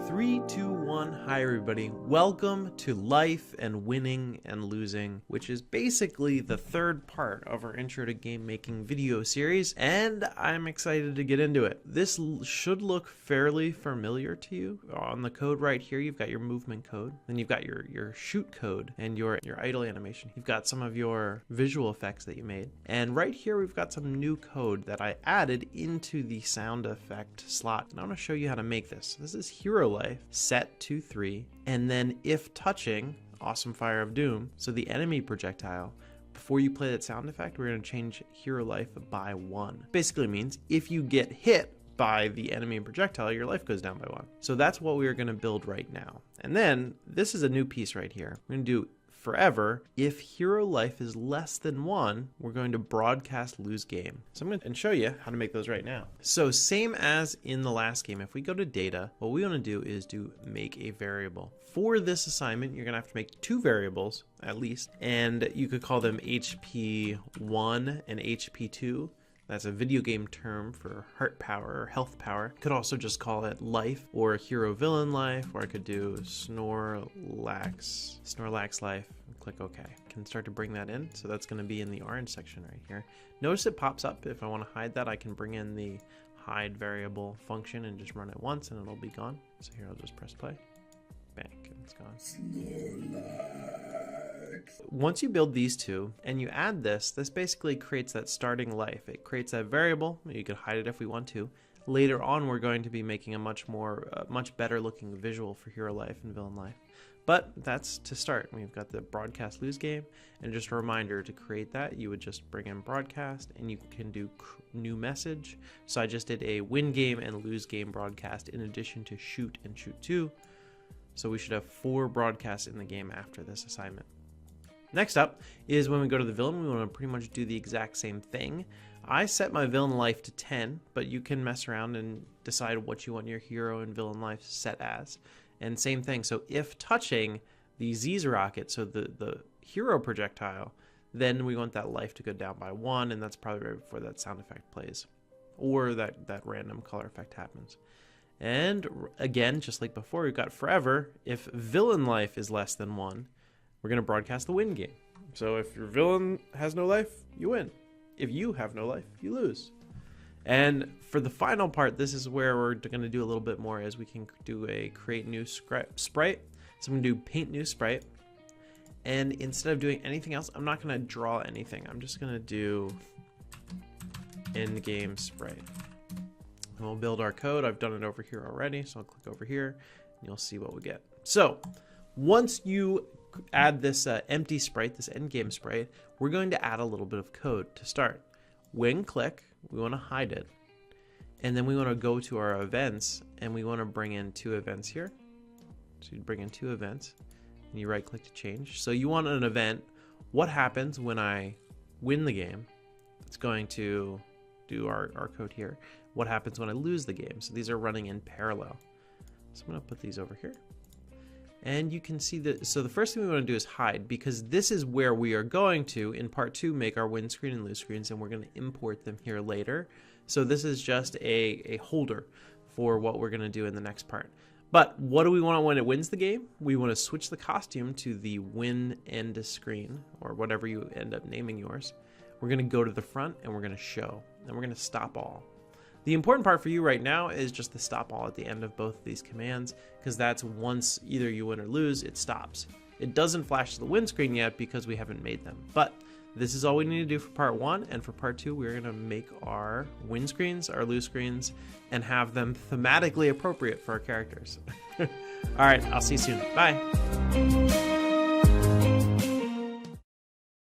3, 2, 1. Hi everybody. Welcome to Life and Winning and Losing, which is basically the third part of our Intro to Game Making video series, and I'm excited to get into it. This should look fairly familiar to you. On the code right here, you've got your movement code, then you've got your shoot code and your idle animation. You've got some of your visual effects that you made, and right here we've got some new code that I added into the sound effect slot, and I'm going to show you how to make this. This is Hero Life set to 3, and then if touching Awesome Fire of Doom, so the enemy projectile, before you play that sound effect, we're going to change Hero Life by 1. Basically means if you get hit by the enemy projectile, your life goes down by 1. So that's what we are going to build right now. And then this is a new piece right here. We're going to do forever. If hero life is less than 1, we're going to broadcast lose game. So I'm going to show you how to make those right now. So same as in the last game, if we go to data, what we want to do is make a variable. For this assignment, you're going to have to make 2 variables at least, and you could call them HP1 and HP2. That's a video game term for heart power or health power. Could also just call it life or hero villain life, or I could do Snorlax life, and click OK. Can start to bring that in. So that's going to be in the orange section right here. Notice it pops up. If I want to hide that, I can bring in the hide variable function and just run it once and it'll be gone. So here I'll just press play. Bang, and it's gone. Once you build these two and you add this basically creates that starting life. It creates that variable. You could hide it if we want to. Later on, we're going to be making a much better looking visual for hero life and villain life. But that's to start. We've got the broadcast lose game, and just a reminder to create that, you would just bring in broadcast and you can do new message. So I just did a win game and lose game broadcast in addition to shoot and shoot 2. So we should have 4 broadcasts in the game after this assignment. Next up is when we go to the villain, we want to pretty much do the exact same thing. I set my villain life to 10, but you can mess around and decide what you want your hero and villain life set as. And same thing, so if touching the Z's rocket, so the hero projectile, then we want that life to go down by 1, and that's probably right before that sound effect plays, or that random color effect happens. And again, just like before, we've got forever. If villain life is less than 1, we're going to broadcast the win game. So if your villain has no life, you win. If you have no life, you lose. And for the final part, this is where we're going to do a little bit more, as we can do a create new sprite. So I'm going to do paint new sprite. And instead of doing anything else, I'm not going to draw anything. I'm just going to do end game sprite. And we'll build our code. I've done it over here already, so I'll click over here and you'll see what we get. So once you add this empty sprite, this end game sprite, we're going to add a little bit of code to start. When click, we want to hide it. And then we want to go to our events and we want to bring in 2 events here. So you bring in 2 events and you right click to change. So you want an event. What happens when I win the game? It's going to do our code here. What happens when I lose the game? So these are running in parallel. So I'm going to put these over here. And you can see that, so the first thing we want to do is hide, because this is where we are going to, in part 2, make our win screen and lose screens, and we're going to import them here later. So this is just a holder for what we're going to do in the next part. But what do we want when it wins the game? We want to switch the costume to the win end screen, or whatever you end up naming yours. We're going to go to the front and we're going to show, and we're going to stop all. The important part for you right now is just the stop all at the end of both of these commands, because that's once either you win or lose, it stops. It doesn't flash to the win screen yet because we haven't made them. But this is all we need to do for part 1, and for part 2, we're going to make our win screens, our lose screens, and have them thematically appropriate for our characters. All right, I'll see you soon. Bye.